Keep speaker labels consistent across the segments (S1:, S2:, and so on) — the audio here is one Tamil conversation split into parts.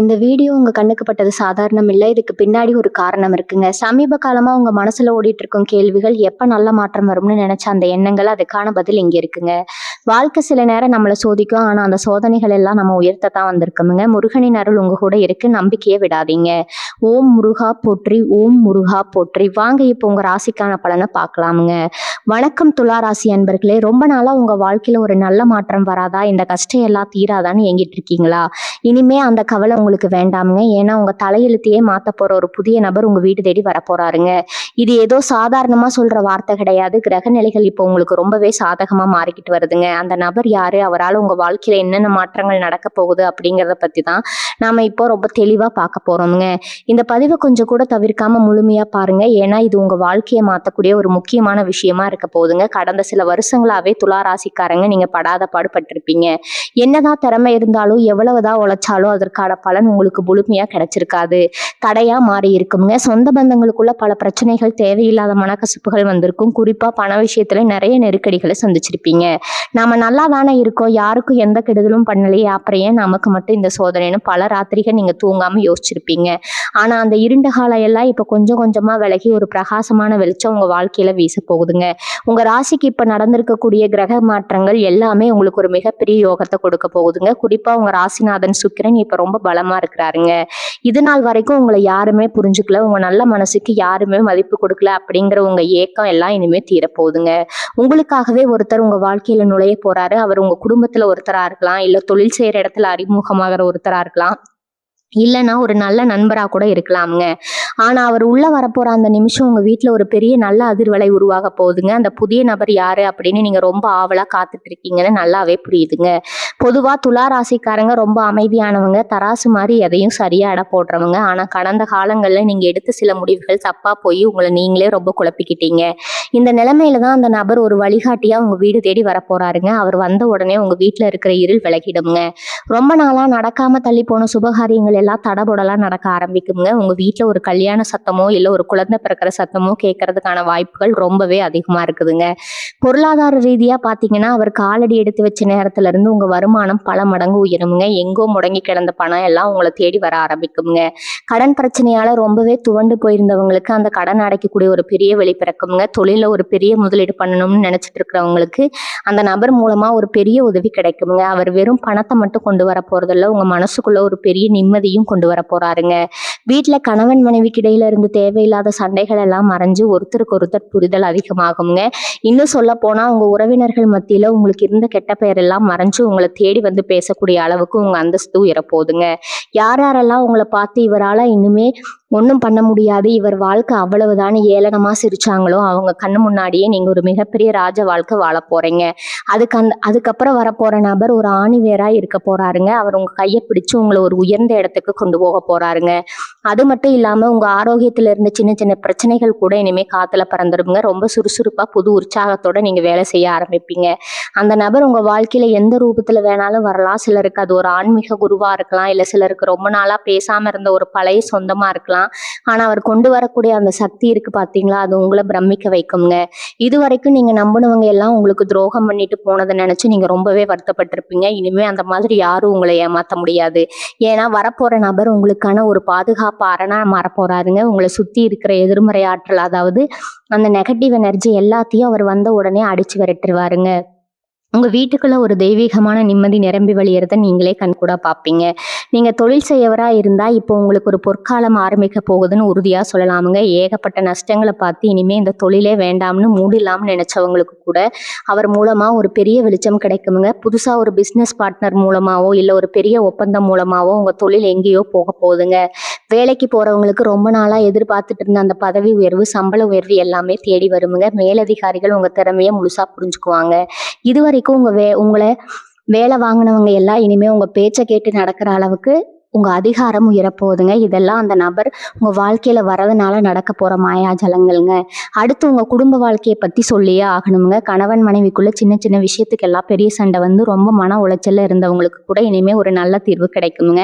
S1: இந்த வீடியோ உங்க கண்ணுக்கு பட்டது சாதாரணம் இல்ல. இதுக்கு பின்னாடி ஒரு காரணம் இருக்குங்க. சமீப காலமா உங்க மனசுல ஓடிட்டு இருக்கும் கேள்விகள், எப்ப நல்ல மாற்றம் வரும்னு நினைச்ச அந்த எண்ணங்கள், அதுக்கான பதில் இங்க இருக்குங்க. வாழ்க்கை சில நேரம் நம்மள சோதிக்கும். ஆனா அந்த சோதனைகள் எல்லாம் நம்ம உயர்த்தத்தான் வந்திருக்குமுங்க. முருகனின் அருள் உங்க கூட இருக்கு. நம்பிக்கையை விடாதீங்க. ஓம் முருகா போற்றி, ஓம் முருகா போற்றி. வாங்க இப்போ உங்க ராசிக்கான பலனை பார்க்கலாமுங்க. வணக்கம் துலா ராசி அன்பர்களே. ரொம்ப நாளா உங்க வாழ்க்கையில ஒரு நல்ல மாற்றம் வராதா? இந்த கஷ்டம் எல்லாம் தீராதான்னு ஏங்கிட்டு இருக்கீங்களா? இனிமே அந்த கவலை உங்களுக்கு வேண்டாமுங்க. ஏன்னா உங்க தலையெழுத்தையே மாத்த போற ஒரு புதிய நபர் உங்க வீடு தேடி வரப்போறாருங்க. இது ஏதோ சாதாரணமா சொல்ற வார்த்தை கிடையாது. கிரக நிலைகள் இப்போ உங்களுக்கு ரொம்பவே சாதகமா மாறிக்கிட்டு வருதுங்க. அந்த நபர் யாரு, அவரால் உங்க வாழ்க்கையில என்னென்ன மாற்றங்கள் நடக்க போகுது அப்படிங்கிறத பத்தி தான் நாம இப்போ ரொம்ப தெளிவா பார்க்க போறோமுங்க. இந்த பதிவை கொஞ்சம் கூட தவிர்க்காம முழுமையா பாருங்க. ஏன்னா இது உங்க வாழ்க்கையை மாத்தக்கூடிய ஒரு முக்கியமான விஷயமா இருக்க போகுதுங்க. கடந்த சில வருஷங்களாவே துலா ராசிக்காரங்க நீங்க படாத பாடுபட்டிருப்பீங்க. என்னதான் திறமை இருந்தாலும், எவ்வளவுதான் உழைச்சாலும் அதற்கான பலன் உங்களுக்கு முழுமையா கிடைச்சிருக்காது. தடையா மாறி இருக்குங்க. சொந்த பந்தங்களுக்குள்ள பல பிரச்சனைகள், தேவையில்லாத மனக்கசப்புகள் வந்திருக்கும். குறிப்பா பண விஷயத்துல நிறைய நெருக்கடிகளை சந்திச்சிருப்பீங்க. நாம நல்லா தானே இருக்கோம், யாருக்கும் எந்த கெடுதலும் பண்ணலையே, அப்புறம் ஏன் நமக்கு மட்டும் இந்த சோதனைன்னு பல ராத்திரிகள் நீங்க தூங்காம யோசிச்சிருப்பீங்க. ஆனா அந்த இருண்ட காலம் எல்லாம் இப்ப கொஞ்சம் கொஞ்சமா விலகி ஒரு பிரகாசமான வெளிச்சம் உங்க வாழ்க்கையில வீச போகுதுங்க. உங்க ராசிக்கு இப்ப நடந்திருக்கக்கூடிய கிரக மாற்றங்கள் எல்லாமே உங்களுக்கு ஒரு மிகப்பெரிய யோகத்தை கொடுக்க போகுதுங்க. குறிப்பா உங்க ராசிநாதன் சுக்கிரன் இப்ப ரொம்ப பலமா இருக்கிறாருங்க. இது நாள் வரைக்கும் உங்களை யாருமே புரிஞ்சுக்கல, உங்க நல்ல மனசுக்கு யாருமே மதிப்பு கொடுக்கல அப்படிங்கிற உங்க ஏக்கம் எல்லாம் இனிமே தீரப்போகுதுங்க. உங்களுக்காகவே ஒருத்தர் உங்க வாழ்க்கையில நுழைய போறாரு. அவர் உங்க குடும்பத்துல ஒருத்தரா இருக்கலாம், இல்ல தொழில் செய்யற இடத்துல அறிமுகமாகிற ஒருத்தரா இருக்கலாம், இல்லைன்னா ஒரு நல்ல நண்பரா கூட இருக்கலாமுங்க. ஆனா அவர் உள்ள வரப்போற அந்த நிமிஷம் உங்க வீட்டுல ஒரு பெரிய நல்ல அதிர்வலை உருவாக போகுதுங்க. அந்த புதிய நபர் யாரு அப்படின்னு நீங்க ரொம்ப ஆவலா காத்துட்டு இருக்கீங்கன்னு நல்லாவே புரியுதுங்க. பொதுவா துலா ராசிக்காரங்க ரொம்ப அமைதியானவங்க, தராசு மாதிரி எதையும் சரியா எடை போடுறவங்க. ஆனா கடந்த காலங்கள்ல நீங்க எடுத்த சில முடிவுகள் தப்பா போய் உங்களை நீங்களே ரொம்ப குழப்பிக்கிட்டீங்க. இந்த நிலைமையில தான் அந்த நபர் ஒரு வழிகாட்டியா உங்க வீடு தேடி வரப்போறாருங்க. அவர் வந்த உடனே உங்க வீட்டுல இருக்கிற இருள் விலகிடுங்க. ரொம்ப நாளா நடக்காம தள்ளி போன சுபகாரியங்கள் எல்லாம் தடபுடலாம் நடக்க ஆரம்பிக்குங்க. உங்க வீட்டுல ஒரு கல்யாண சத்தமோ இல்ல ஒரு குழந்தை பிறக்கிற சத்தமோ கேட்கறதுக்கான வாய்ப்புகள் ரொம்பவே அதிகமா இருக்குதுங்க. பொருளாதார ரீதியா பாத்தீங்கன்னா, அவர் காலடி எடுத்து வச்ச நேரத்துல இருந்து உங்க வருமானம் பல மடங்கு உயருமுங்க. எங்கோ முடங்கி கிடந்த பணம் எல்லாம் உங்களை தேடி வர ஆரம்பிக்குங்க. கடன் பிரச்சனையால ரொம்பவே துவண்டு போயிருந்தவங்களுக்கு அந்த கடன் அடைக்கக்கூடிய ஒரு பெரிய வழி பிறக்குங்க. தொழில ஒரு பெரிய முதலீடு பண்ணணும்னு நினைச்சிட்டு இருக்கிறவங்களுக்கு அந்த நபர் மூலமா ஒரு பெரிய உதவி கிடைக்குங்க. அவர் வெறும் பணத்தை மட்டும் கொண்டு வர போறதில்ல, உங்க மனசுக்குள்ள ஒரு பெரிய நிம்மதியும் கொண்டு வர போறாருங்க. வீட்டுல கணவன் மனைவிக்கு இடையில இருந்து தேவையில்லாத சண்டைகள் எல்லாம் மறைஞ்சு ஒருத்தருக்கு ஒருத்தர் புரிதல் அதிகமாகுங்க. இன்னும் சொல்ல போனா உங்க உறவினர்கள் மத்தியில உங்களுக்கு இருந்த கெட்ட பெயர் எல்லாம் மறைஞ்சு உங்களை தேடி வந்து பேசக்கூடிய அளவுக்கு உங்க அந்தஸ்து உயரப்போகுதுங்க. யார் யாரெல்லாம் உங்களை பார்த்து இவரால இன்னுமே ஒன்றும் பண்ண முடியாது, இவர் வாழ்க்கை அவ்வளவுதான் ஏளனமா சிரிச்சாங்களோ, அவங்க கண்ணு முன்னாடியே நீங்க ஒரு மிகப்பெரிய ராஜ வாழ்க்கை வாழ போறீங்க. அதுக்கப்புறம் வரப்போற நபர் ஒரு ஆணி வேரா இருக்க போறாருங்க. அவர் உங்க கையை பிடிச்சு உங்களை ஒரு உயர்ந்த இடத்துக்கு கொண்டு போக போறாருங்க. அது மட்டும் இல்லாம உங்க ஆரோக்கியத்துல இருந்த சின்ன சின்ன பிரச்சனைகள் கூட இனிமே காத்துல பறந்துருங்க. ரொம்ப சுறுசுறுப்பா புது உற்சாகத்தோட நீங்க வேலை செய்ய ஆரம்பிப்பீங்க. அந்த நபர் உங்க வாழ்க்கையில எந்த ரூபத்துல வேணாலும் வரலாம். சிலருக்கு அது ஒரு ஆன்மீக குருவா இருக்கலாம், இல்ல சிலருக்கு ரொம்ப நாளா பேசாம இருந்த ஒரு பழைய சொந்தமா இருக்கலாம். ஆனா அவர் கொண்டு வரக்கூடிய அந்த சக்தி இருக்கு பாத்தீங்களா, அது உங்களை பிரமிக்க வைக்குங்க. இது வரைக்கும் நீங்க நம்பினவங்க எல்லாம் உங்களுக்கு துரோகம் பண்ணிட்டு போனதை நினைச்சு நீங்க ரொம்பவே வருத்தப்பட்டிருப்பீங்க. இனிமே அந்த மாதிரி யாரும் உங்களை ஏமாத்த முடியாது. ஏன்னா வரப்போற நபர் உங்களுக்கான ஒரு பாதுகாப்பு அரணா மாறப்போறாருங்க. உங்களை சுத்தி இருக்கிற எதிர்மறை ஆற்றல், அதாவது அந்த நெகட்டிவ் எனர்ஜி எல்லாத்தையும் அவர் வந்த உடனே அடிச்சு விரட்டுருவாருங்க. உங்க வீட்டுக்குள்ள ஒரு தெய்வீகமான நிம்மதி நிரம்பி வழியறத நீங்களே கண்கூடா பார்ப்பீங்க. நீங்க தொழில் செய்யவரா இருந்தா இப்போ உங்களுக்கு ஒரு பொற்காலம் ஆரம்பிக்க போகுதுன்னு உறுதியா சொல்லலாமுங்க. ஏகப்பட்ட நஷ்டங்களை பார்த்து இனிமே இந்த தொழிலே வேண்டாம்னு மூடிடலாம்னு நினைச்சவங்களுக்கு கூட அவர் மூலமா ஒரு பெரிய வெளிச்சம் கிடைக்குமுங்க. புதுசா ஒரு பிசினஸ் பார்ட்னர் மூலமாவோ இல்ல ஒரு பெரிய ஒப்பந்தம் மூலமாவோ உங்க தொழில் எங்கேயோ போக போகுதுங்க. வேலைக்கு போறவங்களுக்கு ரொம்ப நாளா எதிர்பார்த்துட்டு இருந்த அந்த பதவி உயர்வு, சம்பள உயர்வு எல்லாமே தேடி வருமுங்க. மேலதிகாரிகள் உங்க திறமையை முழுசா புரிஞ்சுக்குவாங்க. இதுவரைக்கும் உங்களை வேலை வாங்கினவங்க எல்லாம் இனிமே உங்க பேச்சை கேட்டு நடக்கிற அளவுக்கு உங்க அதிகாரம் உயரப்போகுதுங்க. இதெல்லாம் அந்த நபர் உங்க வாழ்க்கையில வரதுனால நடக்க போற மாயாஜலங்கள்ங்க. அடுத்து உங்க குடும்ப வாழ்க்கையை பத்தி சொல்லியே ஆகணுங்க. கணவன் மனைவிக்குள்ள சின்ன சின்ன விஷயத்துக்கெல்லாம் பெரிய சண்டை வந்து ரொம்ப மன உளைச்சல்ல இருந்தவங்களுக்கு கூட இனிமே ஒரு நல்ல தீர்வு கிடைக்குங்க.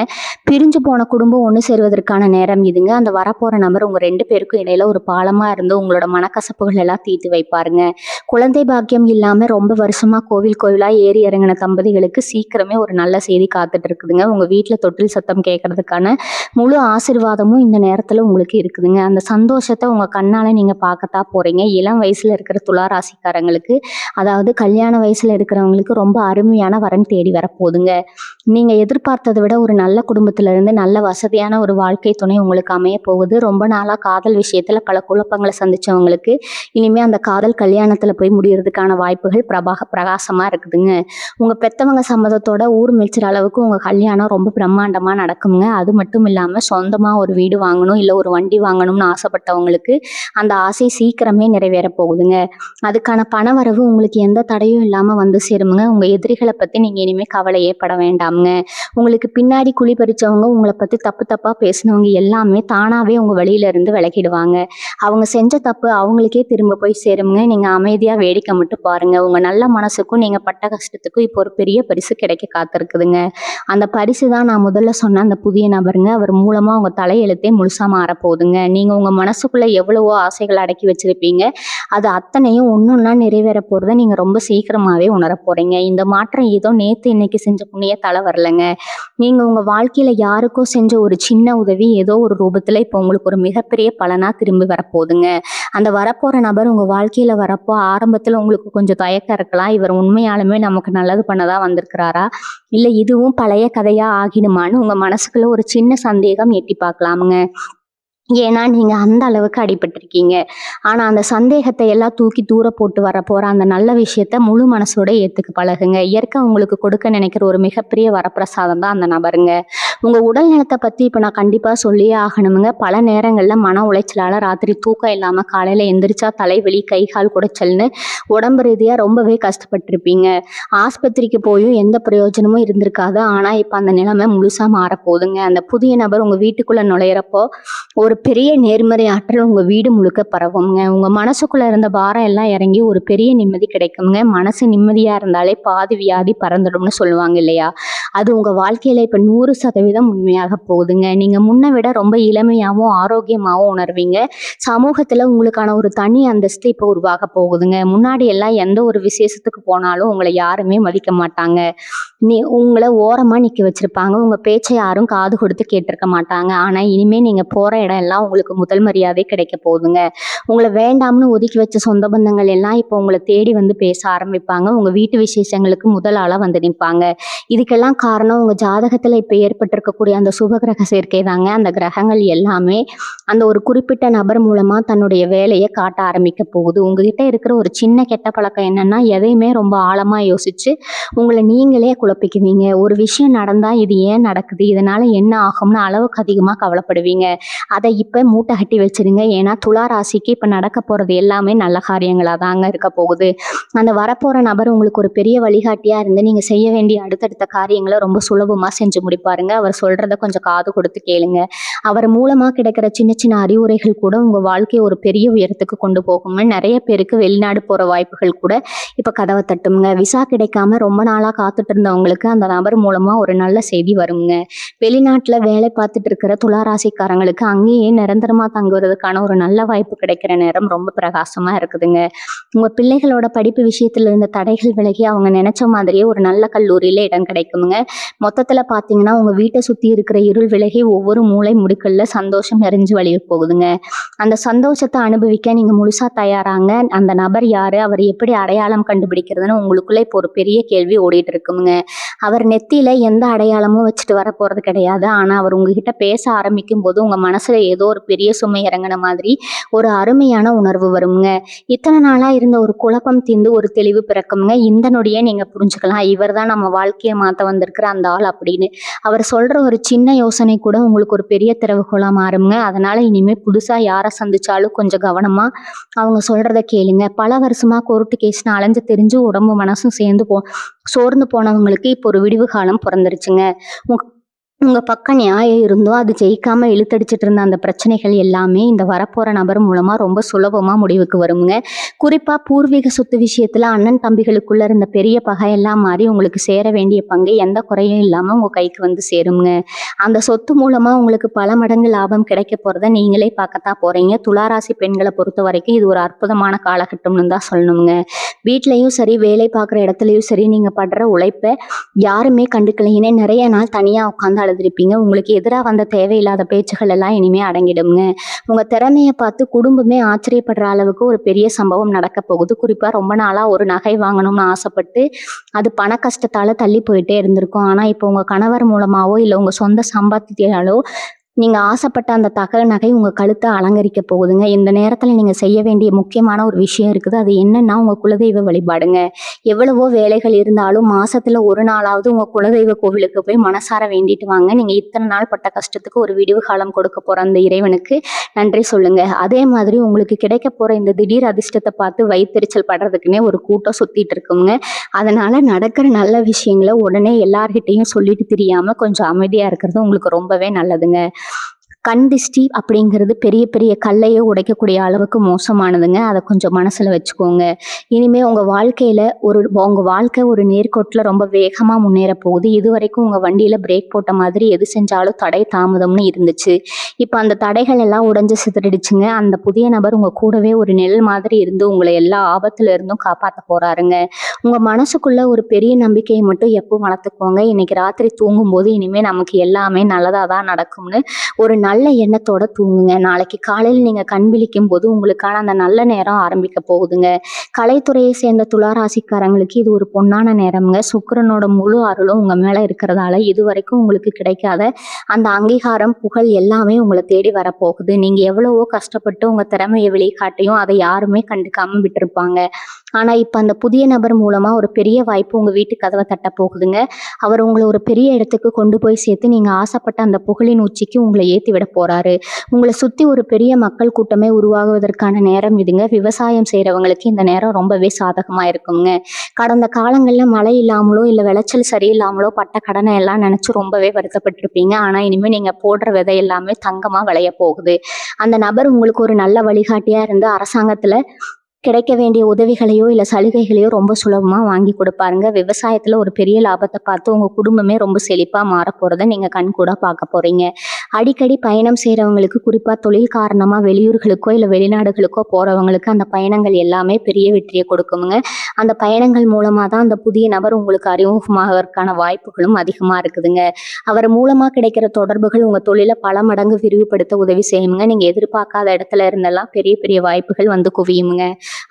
S1: பிரிஞ்சு போன குடும்பம் ஒன்று சேருவதற்கான நேரம் இதுங்க. அந்த வரப்போற நபர் உங்க 2 பேருக்கும் இடையில ஒரு பாலமா இருந்து உங்களோட மனக்கசப்புகள் எல்லாம் தீர்த்து வைப்பாருங்க. குழந்தை பாக்கியம் இல்லாம ரொம்ப வருஷமா கோவிலா ஏறி இறங்கின தம்பதிகளுக்கு சீக்கிரமே ஒரு நல்ல செய்தி காத்துட்டு இருக்குதுங்க. உங்க வீட்டுல தொட்டில் சத்தம் ஆசீர்வாதம் கேட்கறதுக்கான முழு ஆசீர்வாதமும் இந்த நேரத்துல உங்களுக்கு இருக்குதுங்க. அந்த சந்தோஷத்தை உங்க கண்ணால நீங்க பார்க்கத்தான் போறீங்க. இளம் வயசுல இருக்கிற துலா ராசிக்காரங்களுக்கு, அதாவது கல்யாண வயசுல இருக்கிறவங்களுக்கு ரொம்ப அருமையான வரன் தேடி வரப்போகுதுங்க. நீங்க எதிர்பார்த்ததை விட ஒரு நல்ல குடும்பத்துல இருந்து நல்ல வசதியான ஒரு வாழ்க்கை துணை உங்களுக்கு அமைய போகுது. ரொம்ப நாளா காதல் விஷயத்துல பல குழப்பங்களை சந்திச்சவங்களுக்கு இனிமே அந்த காதல் கல்யாணத்துல போய் முடியறதுக்கான வாய்ப்புகள் பிரகாசமா இருக்குதுங்க. உங்க பெத்தவங்க சம்மதத்தோட ஊர் மெச்சுற அளவுக்கு உங்க கல்யாணம் ரொம்ப பிரம்மாண்டமா நடக்குங்க. அது மட்டும் இல்லாம சொந்தமா ஒரு வீடு வாங்கணும், இல்ல ஒரு வண்டி வாங்கணும்னு ஆசைப்பட்டவங்களுக்கு அந்த ஆசை சீக்கிரமே நிறைவேற போகுதுங்க. அதுக்கான பணவரவு உங்களுக்கு எந்த தடையும் இல்லாம வந்து சேருமுங்க. உங்க எதிரிகளை பத்தி நீங்க இனிமே கவலையே பட வேண்டாமுங்க. உங்களுக்கு பின்னாடி குழி பறிச்சவங்க, உங்களை பத்தி தப்பு தப்பா பேசினவங்க எல்லாமே தானாவே உங்க வழியில இருந்து விலகிடுவாங்க. அவங்க செஞ்ச தப்பு அவங்களுக்கே திரும்ப போய் சேருமுங்க. நீங்க அமைதியா வேடிக்கை மட்டும் பாருங்க. உங்க நல்ல மனசுக்கும் நீங்க பட்ட கஷ்டத்துக்கும் இப்போ ஒரு பெரிய பரிசு கிடைக்க காத்திருக்குதுங்க. அந்த பரிசு தான் நான் முதல்ல சொன்ன அந்த புதிய நபருங்க. அவர் மூலமா உங்க தலையெழுத்தே முழுசா மாறப்போகுதுங்க. நீங்க உங்க மனசுக்குள்ள எவ்வளவோ ஆசைகள் அடக்கி வச்சிருப்பீங்க, அது அத்தனையும் ஒன்னொன்னா நிறைவேற போறத நீங்க ரொம்ப சீக்கிரமாவே உணர போறீங்க. இந்த மாற்றம் ஏதோ நேத்து இன்னைக்கு செஞ்ச புண்ணிய தலை வரலங்க. நீங்க உங்க வாழ்க்கையில யாருக்கோ செஞ்ச ஒரு சின்ன உதவி ஏதோ ஒரு ரூபத்துல இப்போ உங்களுக்கு ஒரு மிகப்பெரிய பலனா திரும்பி வரப்போகுதுங்க. அந்த வரப்போற நபர் உங்க வாழ்க்கையில வரப்போ ஆரம்பத்துல உங்களுக்கு கொஞ்சம் தயக்கம் இருக்கலாம். இவர் உண்மையாலுமே நமக்கு நல்லது பண்ணதான் வந்திருக்கிறாரா, இல்ல இதுவும் பழைய கதையா ஆகிடுமான்னு உங்க மனசுக்குள்ள ஒரு சின்ன சந்தேகம் எட்டி பார்க்கலாமுங்க. ஏன்னா நீங்க அந்த அளவுக்கு அடிபட்டிருக்கீங்க. ஆனா அந்த சந்தேகத்தை எல்லாம் தூக்கி தூர போட்டு வரப்போற அந்த நல்ல விஷயத்த முழு மனசோட ஏத்துக்க பழகுங்க. இயற்கை உங்களுக்கு கொடுக்க நினைக்கிற ஒரு மிகப்பெரிய வரப்பிரசாதம் தான் அந்த நபருங்க. உங்க உடல் நலத்தை பத்தி இப்ப நான் கண்டிப்பா சொல்லியே ஆகணுமுங்க. பல நேரங்கள்ல மன உளைச்சலால ராத்திரி தூக்கம் இல்லாம காலையில எந்திரிச்சா தலைவலி, கை கால் குடைச்சல்னு உடம்பு ரீதியா ரொம்பவே கஷ்டப்பட்டிருப்பீங்க. ஆஸ்பத்திரிக்கு போயும் எந்த பிரயோஜனமும் இருந்திருக்காது. ஆனா இப்ப அந்த நிலைமை முழுசா மாறப்போகுதுங்க. அந்த புதிய நபர் உங்க வீட்டுக்குள்ள நுழையிறப்போ ஒரு பெரிய நேர்மறை ஆற்றல் உங்க வீடு முழுக்க பரவுங்க. உங்க மனசுக்குள்ள இருந்த பாரம் எல்லாம் இறங்கி ஒரு பெரிய நிம்மதி கிடைக்குங்க. மனசு நிம்மதியா இருந்தாலே பாதி வியாதி பறந்துடும்னு சொல்லுவாங்க இல்லையா, அது உங்க வாழ்க்கையில இப்ப 100% உண்மையாக போகுதுங்க. நீங்க முன்ன விட ரொம்ப இளமையாவும் ஆரோக்கியமாவும் உணர்வீங்க. சமூகத்துல உங்களுக்கான ஒரு தனி அந்தஸ்து இப்ப உருவாக போகுதுங்க. முன்னாடி எல்லாம் எந்த ஒரு விசேஷத்துக்கு போனாலும் உங்களை யாருமே மதிக்க மாட்டாங்க. உங்களை ஓரமா நிக்க வச்சிருப்பாங்க. உங்க பேச்சை யாரும் காது கொடுத்து கேட்டிருக்க மாட்டாங்க. ஆனா இனிமே நீங்க போற இடம் எல்லாம் உங்களுக்கு முதல் மரியாதை கிடைக்க போகுதுங்க. உங்களை வேண்டாம்னு ஒதுக்கி வச்ச சொந்த பந்தங்கள் எல்லாம் இப்போ உங்களை தேடி வந்து பேச ஆரம்பிப்பாங்க. உங்க வீட்டு விசேஷங்களுக்கு முதல் ஆளா வந்து நிற்பாங்க. இதுக்கெல்லாம் காரணம் உங்க ஜாதகத்துல இப்ப ஏற்பட்டிருக்கக்கூடிய அந்த சுபகிரக சேர்க்கை தாங்க. அந்த கிரகங்கள் எல்லாமே அந்த ஒரு குறிப்பிட்ட நபர் மூலமா தன்னுடைய வேலையை காட்ட ஆரம்பிக்க போகுது. உங்ககிட்ட இருக்கிற ஒரு சின்ன கெட்ட பழக்கம் என்னன்னா, எதையுமே ரொம்ப ஆழமா யோசிச்சு உங்களை நீங்களே குழப்பிக்குவீங்க. ஒரு விஷயம் நடந்தா இது ஏன் நடக்குது, இதனால என்ன ஆகும்னு அளவுக்கு அதிகமா கவலைப்படுவீங்க. அதை இப்ப மூட்டை கட்டி வச்சிருங்க. ஏன்னா துலா ராசிக்கு இப்ப நடக்க போறது எல்லாமே நல்ல காரியங்களா தாங்க இருக்க போகுது. அந்த வரப்போற நபர் உங்களுக்கு ஒரு பெரிய வழிகாட்டியா இருந்து நீங்க செய்ய வேண்டிய அடுத்தடுத்த காரியங்களை ரொம்ப சுலபமா செஞ்சு முடிப்பாருங்க. அவர் சொல்றத கொஞ்சம் காது கொடுத்து கேளுங்க. அவர் மூலமா கிடைக்கிற சின்ன சின்ன அறிவுரைகள் கூட உங்க வாழ்க்கையை ஒரு பெரிய உயரத்துக்கு கொண்டு போகுங்க. நிறைய பேருக்கு வெளிநாடு போற வாய்ப்புகள் கூட இப்ப கதவை தட்டுங்க. விசா கிடைக்காம ரொம்ப நாளா காத்துட்டு இருந்தவங்களுக்கு அந்த நபர் மூலமா ஒரு நல்ல செய்தி வருங்க. வெளிநாட்டுல வேலை பார்த்துட்டு இருக்கிற துலா ராசிக்காரங்களுக்கு அங்கேயே நிரந்தரமா தங்குறதுக்கான ஒரு நல்ல வாய்ப்பு கிடைக்கிற நேரம் ரொம்ப பிரகாசமா இருக்குதுங்க. உங்க பிள்ளைகளோட படிப்பு விஷயத்துல இருந்த தடைகள் விலகி அவங்க நினைச்ச மாதிரியே ஒரு நல்ல கல்லூரியில இடம் கிடைக்குங்க. மொத்தத்துல பாத்தீங்கன்னா உங்க வீட்டை சுத்தி இருக்கிற இருள் விலகி ஒவ்வொரு மூளை முடுக்கல்ல சந்தோஷம் நிறைஞ்சு வழிய போகுதுங்க. அந்த சந்தோஷத்தை அனுபவிக்க நீங்க முழுசா தயாராங்க. அந்த நபர் யாரு, அவர் எப்படி அடையாளம் கண்டுபிடிக்கிறதுன்னு உங்களுக்குள்ள இப்போ ஒரு பெரிய கேள்வி ஓடிட்டு இருக்குங்க. அவர் நெத்தியில எந்த அடையாளமும் வச்சுட்டு வர போறது கிடையாது. ஆனா அவர் உங்ககிட்ட பேச ஆரம்பிக்கும் போது உங்க மனசுல ஏதோ ஒரு பெரிய சுமை இறங்கின மாதிரி ஒரு அருமையான உணர்வு வருங்க. இத்தனை நாளா இருந்த ஒரு குழப்பம் தீர்ந்து ஒரு தெளிவு பிறக்குங்க. இந்த நொடியே நீங்க புரிஞ்சுக்கலாம், இவர் தான் நம்ம வாழ்க்கையை மாத்த வந்திருக்கிற அந்த ஆள் அப்படின்னு. அவர் சொல்ற ஒரு சின்ன யோசனை கூட உங்களுக்கு ஒரு பெரிய திறவுகோலா மாறுங்க. அதனால இனிமே புதுசா யாரை சந்திச்சாலும் கொஞ்சம் கவனமா அவங்க சொல்றத கேளுங்க. பல வருஷமா கோர்ட்டு கேஸ்னு அலைஞ்சு தெரிஞ்சு உடம்பு மனசும் சேர்ந்து சோர்ந்து போனவங்களுக்கு இப்போ ஒரு விடிவு காலம் பிறந்துருச்சுங்க. உங்க பக்கம் நியாயம் இருந்தும் அது ஜெயிக்காம இழுத்தடிச்சிட்டு இருந்த அந்த பிரச்சனைகள் எல்லாமே இந்த வரப்போற நபர் மூலமா ரொம்ப சுலபமா முடிவுக்கு வருங்க. குறிப்பா பூர்வீக சொத்து விஷயத்துல அண்ணன் தம்பிகளுக்குள்ள இருந்த பெரிய பகை எல்லாம் மாறி உங்களுக்கு சேர வேண்டிய பங்கு எந்த குறையும் இல்லாம உங்க கைக்கு வந்து சேருங்க. அந்த சொத்து மூலமா உங்களுக்கு பல மடங்கு லாபம் கிடைக்க போறத நீங்களே பார்க்கத்தான் போறீங்க. துளாராசி பெண்களை பொறுத்த வரைக்கும் இது ஒரு அற்புதமான காலகட்டம்னு தான் சொல்லணுங்க. வீட்லயும் சரி, வேலை பார்க்குற இடத்துலயும் சரி, நீங்க படுற உழைப்பை யாருமே கண்டுக்கலைன்னு நிறைய நாள் தனியா உட்காந்து அழுதுருப்பீங்க. உங்களுக்கு எதிரா வந்த தேவையில்லாத பேச்சுகள் எல்லாம் இனிமே அடங்கிடும்ங்க. உங்க திறமைய பார்த்து குடும்பமே ஆச்சரியப்படுற அளவுக்கு ஒரு பெரிய சம்பவம் நடக்க போகுது. குறிப்பா ரொம்ப நாளா ஒரு நகை வாங்கணும்னு ஆசைப்பட்டு, அது பண கஷ்டத்தால தள்ளி போயிட்டே இருந்திருக்கும். ஆனா, இப்போ உங்க கணவர் மூலமாவோ, இல்ல உங்க சொந்த சம்பாத்தியத்தாலோ நீங்க ஆசைப்பட்ட அந்த நகை உங்க கழுத்த அலங்கரிக்க போகுதுங்க. இந்த நேரத்துல நீங்க செய்ய வேண்டிய முக்கியமான ஒரு விஷயம் இருக்குது. அது என்னன்னா, உங்க குலதெய்வ வழிபாடுங்க. எவ்வளவோ வேலைகள் இருந்தாலும் மாசத்துல ஒரு நாளாவது உங்க குலதெய்வ கோவிலுக்கு போய் மனசார வேண்டிட்டு வாங்க. நீங்க இத்தன நாள் பட்ட கஷ்டத்துக்கு ஒரு விடிவு காலம் கொடுக்க போற அந்த இறைவனுக்கு நன்றி சொல்லுங்க. அதே மாதிரி உங்களுக்கு கிடைக்க போற இந்த திடீர் அதிர்ஷ்டத்த பார்த்து வயித்தெரிச்சல் படுறதுக்குன்னே ஒரு கூட்டம் சுத்திட்டு இருக்குங்க. அதனால நடக்கிற நல்ல விஷயங்கள உடனே எல்லார்கிட்டயும் சொல்லிட்டு திரியாம கொஞ்சம் அமைதியா இருக்கிறது உங்களுக்கு ரொம்பவே நல்லதுங்க. கண் திஷ்டி அப்படிங்கிறது பெரிய பெரிய கல்லையே உடைக்கக்கூடிய அளவுக்கு மோசமானதுங்க. அத கொஞ்சம் மனசுல வச்சுக்கோங்க. இனிமே உங்க வாழ்க்கை ஒரு நேர்கோட்டுல ரொம்ப வேகமா முன்னேறப் போகுது. இதுவரைக்கும் உங்க வண்டியில பிரேக் போட்ட மாதிரி எது செஞ்சாலும் தடை தாமதம்னு இருந்துச்சு. இப்ப அந்த தடைகள் எல்லாம் உடைஞ்சு சிதறிடுச்சுங்க. அந்த புதிய நபர் உங்க கூடவே ஒரு நிழல் மாதிரி இருந்து உங்கள எல்லா ஆபத்துல இருந்தும் காப்பாத்த போறாருங்க. உங்க மனசுக்குள்ள ஒரு பெரிய நம்பிக்கையை மட்டும் எப்பவும் வளர்த்துக்கோங்க. இன்னைக்கு ராத்திரி தூங்கும்போது இனிமே நமக்கு எல்லாமே நல்லதா தான் நடக்கும்னு ஒரு நல்ல எண்ணத்தோட தூங்குங்க. நாளைக்கு காலையில நீங்க கண் விழிக்கும் போது உங்களுக்கான அந்த நல்ல நேரம் ஆரம்பிக்க போகுதுங்க. கலைத்துறையை சேர்ந்த துலா ராசிக்காரங்களுக்கு இது ஒரு பொன்னான நேரம்ங்க. சுக்கிரனோட முழு அருளும் உங்க மேல இருக்கிறதால இதுவரைக்கும் உங்களுக்கு கிடைக்காத அந்த அங்கீகாரம், புகழ் எல்லாமே உங்களை தேடி வரப்போகுது. நீங்க எவ்வளவோ கஷ்டப்பட்டு உங்க திறமையை வெளிக்காட்டியும் அதை யாருமே கண்டுக்காம விட்டிருப்பாங்க. ஆனா இப்ப அந்த புதிய நபர் மூலமா ஒரு பெரிய வாய்ப்பு உங்க வீட்டு கதவை தட்ட போகுதுங்க. அவர் உங்களை ஒரு பெரிய இடத்துக்கு கொண்டு போய் சேர்த்து நீங்க ஆசைப்பட்ட அந்த புகழின் உச்சிக்கு உங்களை ஏத்தி விட போறாரு. உங்களை சுத்தி ஒரு பெரிய மக்கள் கூட்டமே உருவாகுவதற்கான நேரம் இதுங்க. விவசாயம் செய்யறவங்களுக்கு இந்த நேரம் ரொம்பவே சாதகமா இருக்குங்க. கடந்த காலங்கள்ல மழை இல்லாமலோ இல்ல விளைச்சல் சரியில்லாமலோ பட்ட கடனை எல்லாம் நினைச்சு ரொம்பவே வருத்தப்பட்டிருப்பீங்க. ஆனா இனிமே நீங்க போடுற விதை எல்லாமே தங்கமா விளைய போகுது. அந்த நபர் உங்களுக்கு ஒரு நல்ல வழிகாட்டியா இருந்து அரசாங்கத்துல கிடைக்க வேண்டிய உதவிகளையோ இல்ல சலுகைகளையோ ரொம்ப சுலபமா வாங்கி கொடுப்பாருங்க. விவசாயத்துல ஒரு பெரிய லாபத்தை பார்த்து உங்க குடும்பமே ரொம்ப செழிப்பா மாறப் போறதை நீங்க கண்கூடா பார்க்க போறீங்க. அடிக்கடி பயணம் செய்றவங்களுக்கு, குறிப்பா தொழில் காரணமா வெளியூர்களுக்கோ இல்ல வெளிநாடுகளுக்கோ போறவங்களுக்கு அந்த பயணங்கள் எல்லாமே பெரிய வெற்றியை கொடுக்குமுங்க. அந்த பயணங்கள் மூலமா தான் அந்த புதிய நபர் உங்களுக்கு அறிமுகமாகறதுக்கான வாய்ப்புகளும் அதிகமா இருக்குதுங்க. அவர் மூலமா கிடைக்கிற தொடர்புகள் உங்க தொழிலை பல மடங்கு விரிவுபடுத்த உதவி செய்யுங்க. நீங்க எதிர்பார்க்காத இடத்துல இருந்தெல்லாம் பெரிய பெரிய வாய்ப்புகள் வந்து குவியுமுங்க.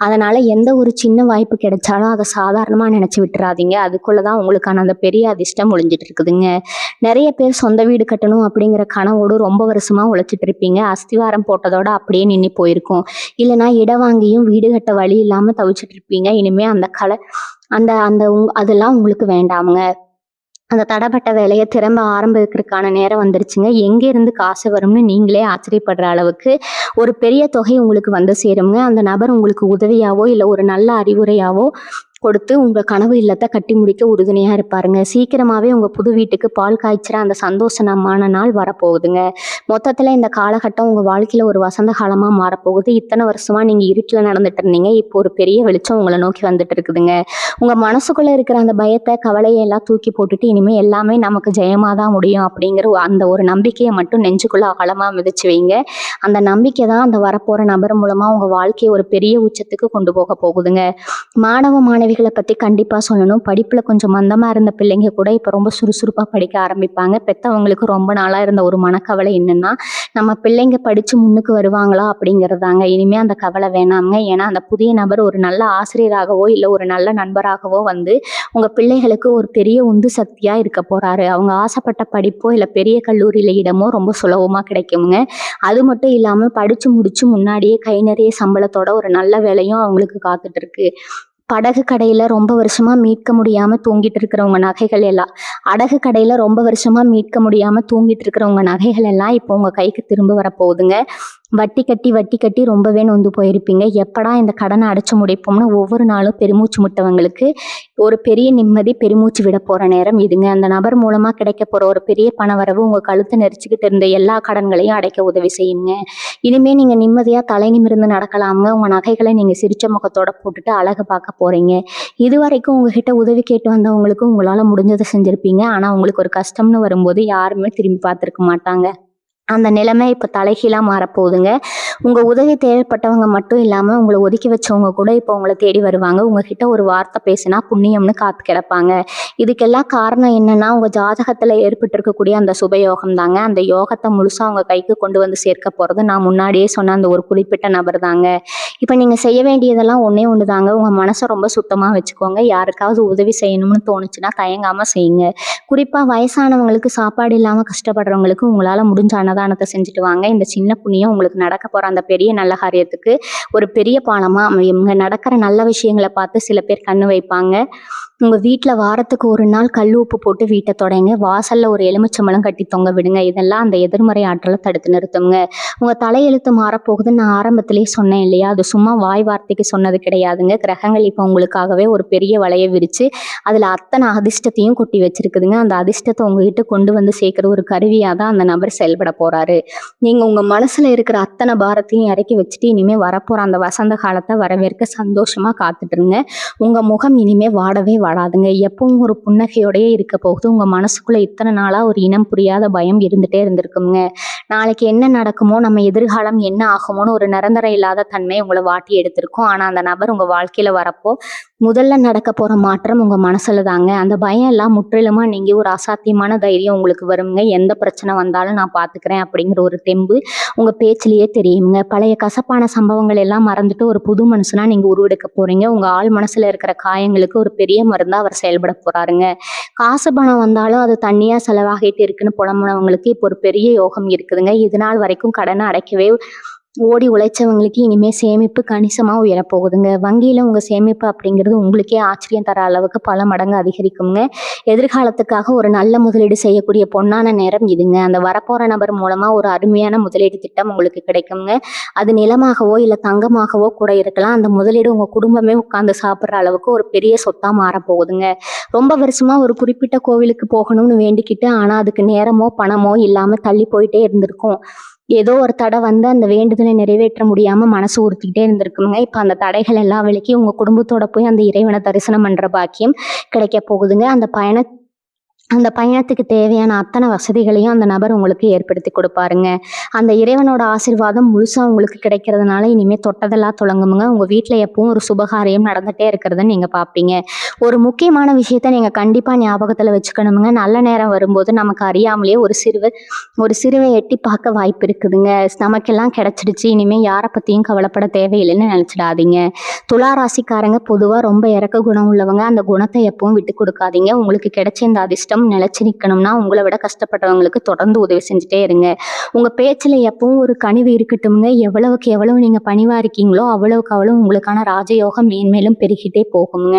S1: அதனால எந்த ஒரு சின்ன வாய்ப்பு கிடைச்சாலும் அதை சாதாரணமா நினைச்சு விட்டுறாதீங்க. அதுக்குள்ளதான் உங்களுக்கான அந்த பெரிய அதிர்ஷ்டம் ஒளிஞ்சிட்டு இருக்குதுங்க. நிறைய பேர் சொந்த வீடு கட்டணும் அப்படிங்கிற கனவோடு ரொம்ப வருஷமா உழைச்சிட்டு இருப்பீங்க. அஸ்திவாரம் போட்டதோட அப்படியே நின்று போயிருக்கும். இல்லைன்னா இடம் வாங்கியும் வீடு கட்ட வழி இல்லாம தவிச்சிட்டு இருப்பீங்க. இனிமே அந்த கலை அந்த அந்த அதெல்லாம் உங்களுக்கு வேண்டாமுங்க. அந்த தடப்பட்ட வேலையை திரும்ப ஆரம்பிக்கிறதுக்கான நேரம் வந்துருச்சுங்க. எங்க இருந்து காசு வரும்னு நீங்களே ஆச்சரியப்படுற அளவுக்கு ஒரு பெரிய தொகை உங்களுக்கு வந்து சேருங்க. அந்த நபர் உங்களுக்கு உதவியாவோ இல்ல ஒரு நல்ல அறிவுரையாவோ கொடுத்து உங்க கனவு இல்லத்தை கட்டி முடிக்க உறுதுணையா இருப்பாருங்க. சீக்கிரமாவே உங்க புது வீட்டுக்கு பால் காய்ச்சிற அந்த சந்தோஷமான நாள் வரப்போகுதுங்க. மொத்தத்துல இந்த காலகட்டம் உங்க வாழ்க்கையில ஒரு வசந்த காலமா மாறப்போகுது. இத்தனை வருஷமா நீங்க இருட்டுல நடந்துட்டு இருந்தீங்க. இப்போ ஒரு பெரிய வெளிச்சம் உங்களை நோக்கி வந்துட்டு இருக்குதுங்க. உங்க மனசுக்குள்ள இருக்கிற அந்த பயத்தை, கவலையை எல்லாம் தூக்கி போட்டுட்டு இனிமே எல்லாமே நமக்கு ஜெயமா தான் முடியும் அப்படிங்கிற அந்த ஒரு நம்பிக்கையை மட்டும் நெஞ்சுக்குள்ள ஆழமா மிதிச்சு வைங்க. அந்த நம்பிக்கை தான் அந்த வரப்போற நபர் மூலமா உங்க வாழ்க்கையை ஒரு பெரிய உச்சத்துக்கு கொண்டு போக போகுதுங்க. மாணவ மாணவிகளை பத்தி கண்டிப்பா சொல்லணும். படிப்புல கொஞ்சம் மந்தமா இருந்த பிள்ளைங்க கூட இப்ப ரொம்ப சுறுசுறுப்பா படிக்க ஆரம்பிப்பாங்க. பெத்தவங்களுக்கு ரொம்ப நாளா இருந்த ஒரு மனக்கவலை என்னன்னா, நம்ம பிள்ளைங்க படிச்சு முன்னுக்கு வருவாங்களா அப்படிங்கறதாங்க. இனிமே அந்த கவலை வேணாங்க. ஏன்னா அந்த புதிய நபர் ஒரு நல்ல ஆசிரியராகவோ இல்ல ஒரு நல்ல நண்பராகவோ வந்து உங்க பிள்ளைகளுக்கு ஒரு பெரிய உந்து சக்தியா இருக்க போறாரு. அவங்க ஆசைப்பட்ட படிப்போ இல்ல பெரிய கல்லூரியில இடமோ ரொம்ப சுலபமா கிடைக்குங்க. அது மட்டும் இல்லாம படிச்சு முடிச்சு முன்னாடியே கை நிறைய சம்பளத்தோட ஒரு நல்ல வேலையும் அவங்களுக்கு காத்துட்டு இருக்கு. படகு கடையில ரொம்ப வருஷமா மீட்க முடியாம தூங்கிட்டு இருக்கிறவங்க நகைகள் எல்லாம் அடகு கடையில ரொம்ப வருஷமா மீட்க முடியாம தூங்கிட்டு இருக்கிறவங்க நகைகள் எல்லாம் இப்போ உங்க கைக்கு திரும்ப வரப்போகுதுங்க. வட்டி கட்டி ரொம்பவே நொந்து போயிருப்பீங்க. எப்படா இந்த கடனை அடைச்சு முடிப்போம்னு ஒவ்வொரு நாளும் பெருமூச்சு முட்டவங்களுக்கு ஒரு பெரிய நிம்மதி பெருமூச்சு விட போற நேரம் இதுங்க. அந்த நபர் மூலமா கிடைக்க போற ஒரு பெரிய பணவரவு உங்க கழுத்தை நெரிச்சுக்கிட்டு இருந்த எல்லா கடன்களையும் அடைக்க உதவி செய்யுங்க. இனிமே நீங்க நிம்மதியா தலை நிமிர்ந்து நடக்கலாமுங்க. உங்க நகைகளை நீங்க சிரிச்ச முகத்தோட போட்டுட்டு அழகு பார்க்க போறீங்க. இது வரைக்கும் உங்ககிட்ட உதவி கேட்டு வந்தவங்களுக்கு உங்களால முடிஞ்சதை செஞ்சிருப்பீங்க. ஆனா உங்களுக்கு ஒரு கஷ்டம்னு வரும்போது யாருமே திரும்பி பார்த்திருக்க மாட்டாங்க. அந்த நிலைமை இப்ப தலைகீழா மாறப்போகுதுங்க. உங்கள் உதவி தேவைப்பட்டவங்க மட்டும் இல்லாமல் உங்களை ஒதுக்கி வச்சவங்க கூட இப்போ உங்களை தேடி வருவாங்க. உங்ககிட்ட ஒரு வார்த்தை பேசினா புண்ணியம்னு காத்து கிடப்பாங்க. இதுக்கெல்லாம் காரணம் என்னன்னா உங்கள் ஜாதகத்தில் ஏற்பட்டிருக்கக்கூடிய அந்த சுபயோகம் தாங்க. அந்த யோகத்தை முழுசாக உங்கள் கைக்கு கொண்டு வந்து சேர்க்க போகிறது நான் முன்னாடியே சொன்ன அந்த ஒரு குறிப்பிட்ட நபர் தாங்க. இப்போ நீங்கள் செய்ய வேண்டியதெல்லாம் ஒன்றே ஒன்று தாங்க. உங்கள் மனசை ரொம்ப சுத்தமாக வச்சுக்கோங்க. யாருக்காவது உதவி செய்யணும்னு தோணுச்சுன்னா தயங்காமல் செய்யுங்க. குறிப்பாக வயசானவங்களுக்கு சாப்பாடு இல்லாமல் கஷ்டப்படுறவங்களுக்கு உங்களால் முடிஞ்ச அன்னதானத்தை செஞ்சுட்டு வாங்க. இந்த சின்ன புண்ணியம் உங்களுக்கு நடக்க போகிற அந்த பெரிய நல்ல காரியத்துக்கு ஒரு பெரிய பாலமாக அமையும். இங்கே நடக்கிற நல்ல விஷயங்களை பார்த்து சில பேர் கண்ணு வைப்பாங்க. உங்கள் வீட்டில் வாரத்துக்கு ஒரு நாள் கல் உப்பு போட்டு வீட்டை தொடங்க. வாசலில் ஒரு எலுமிச்சம்பழம் கட்டி தொங்க விடுங்க. இதெல்லாம் அந்த எதிர்மறை ஆற்றலை தடுத்து நிறுத்துங்க. உங்கள் தலையெழுத்து மாறப்போகுதுன்னு நான் ஆரம்பத்திலேயே சொன்னேன் இல்லையா, அது சும்மா வாய் வார்த்தைக்கு சொன்னது கிடையாதுங்க. கிரகங்கள் இப்போ உங்களுக்காகவே ஒரு பெரிய வலையை விரித்து அதில் அத்தனை அதிர்ஷ்டத்தையும் கொட்டி வச்சிருக்குதுங்க. அந்த அதிர்ஷ்டத்தை உங்ககிட்ட கொண்டு வந்து சேர்க்குற ஒரு கருவியாக தான் அந்த நபர் செயல்பட போகிறாரு. நீங்கள் உங்கள் மனசில் இருக்கிற அத்தனை பாரத்தையும் இறக்கி வச்சுட்டு இனிமேல் வரப்போகிற அந்த வசந்த காலத்தை வரவேற்க சந்தோஷமாக காத்துட்ருங்க. உங்கள் முகம் இனிமேல் வாடவே வாடாதுங்க. எப்பவும் ஒரு புன்னகையோடையே இருக்க போகுது. உங்கள் மனசுக்குள்ளே இத்தனை நாளாக ஒரு இனம் புரியாத பயம் இருந்துகிட்டே இருந்திருக்குங்க. நாளைக்கு என்ன நடக்குமோ, நம்ம எதிர்காலம் என்ன ஆகுமோன்னு ஒரு நிரந்தரம் இல்லாத தன்மை உங்களை வாட்டி எடுத்திருக்கும். ஆனால் அந்த நபர் உங்கள் வாழ்க்கையில் வரப்போ முதல்ல நடக்க போகிற மாற்றம் உங்கள் மனசில் தாங்க. அந்த பயம் எல்லாம் முற்றிலுமாக நீங்கள் ஒரு அசாத்தியமான தைரியம் உங்களுக்கு வருங்க. எந்த பிரச்சனை வந்தாலும் நான் பார்த்துக்கிறேன் அப்படிங்கிற ஒரு தெம்பு உங்கள் பேச்சிலேயே தெரியுங்க. பழைய கசப்பான சம்பவங்கள் எல்லாம் மறந்துட்டு ஒரு புது மனுஷனாக நீங்கள் உருவெடுக்க போகிறீங்க. உங்கள் ஆள் மனசில் இருக்கிற காயங்களுக்கு ஒரு பெரிய மருந்தாக அவர் செயல்பட போகிறாருங்க. காசு பணம் வந்தாலும் அது தண்ணியாக செலவாகிட்டு இருக்குன்னு புலம்புனவங்களுக்கு இப்போ ஒரு பெரிய யோகம் இருக்குதுங்க. இது நாள் வரைக்கும் கடனை அடைக்கவே ஓடி உழைச்சவங்களுக்கு இனிமேல் சேமிப்பு கணிசமாக உயரப்போகுதுங்க. வங்கியில் உங்கள் சேமிப்பு அப்படிங்கிறது உங்களுக்கே ஆச்சரியம் தர அளவுக்கு பல மடங்கு அதிகரிக்குங்க. எதிர்காலத்துக்காக ஒரு நல்ல முதலீடு செய்யக்கூடிய பொன்னான நேரம் இதுங்க. அந்த வரப்போகிற நபர் மூலமாக ஒரு அருமையான முதலீடு திட்டம் உங்களுக்கு கிடைக்குங்க. அது நிலமாகவோ இல்லை தங்கமாகவோ கூட இருக்கலாம். அந்த முதலீடு உங்கள் குடும்பமே உட்காந்து சாப்பிட்ற அளவுக்கு ஒரு பெரிய சொத்தாக மாறப்போகுதுங்க. ரொம்ப வருஷமாக ஒரு குறிப்பிட்ட கோவிலுக்கு போகணும்னு வேண்டிக்கிட்டு ஆனால் அதுக்கு நேரமோ பணமோ இல்லாமல் தள்ளி போயிட்டே இருந்திருக்கும். ஏதோ ஒரு தடை வந்து அந்த வேண்டுதலை நிறைவேற்ற முடியாமல் மனசு உறுத்திக்கிட்டே இருந்திருக்குங்க. இப்போ அந்த தடைகள் எல்லாம் விலக்கி உங்கள் குடும்பத்தோட போய் அந்த இறைவனை தரிசனம் பண்ணுற பாக்கியம் கிடைக்க போகுதுங்க. அந்த பயணத்துக்கு தேவையான அத்தனை வசதிகளையும் அந்த நபர் உங்களுக்கு ஏற்படுத்தி கொடுப்பாருங்க. அந்த இறைவனோட ஆசீர்வாதம் முழுசாக உங்களுக்கு கிடைக்கிறதுனால இனிமேல் தொட்டதெல்லாம் தொடங்குமுங்க. உங்கள் வீட்டில் எப்பவும் ஒரு சுபகாரியம் நடந்துகிட்டே இருக்கிறத நீங்கள் பார்ப்பீங்க. ஒரு முக்கியமான விஷயத்த நீங்கள் கண்டிப்பாக ஞாபகத்தில் வச்சுக்கணுமுங்க. நல்ல நேரம் வரும்போது நமக்கு அறியாமலே ஒரு சிறுவை எட்டி பார்க்க வாய்ப்பு இருக்குதுங்க. நமக்கெல்லாம் கிடைச்சிடுச்சு, இனிமேல் யாரை பற்றியும் கவலைப்பட தேவையில்லைன்னு நினச்சிடாதீங்க. துலா ராசிக்காரங்க பொதுவாக ரொம்ப இறக்க குணம் உள்ளவங்க. அந்த குணத்தை எப்பவும் விட்டு கொடுக்காதீங்க. உங்களுக்கு கிடைச்ச இந்த அதிர்ஷ்டம் நிலைச்சு நிற்கணும்னா உங்களை விட கஷ்டப்பட்டவங்களுக்கு தொடர்ந்து உதவி செஞ்சுட்டே இருங்க. உங்கள் பேச்சில் எப்பவும் ஒரு கனிவு இருக்கட்டும்ங்க. எவ்வளவுக்கு எவ்வளவு நீங்கள் பணிவாக இருக்கீங்களோ அவ்வளவுக்கு அவ்வளவு உங்களுக்கான ராஜயோகம் மேன்மேலும் பெருகிட்டே போகுங்க.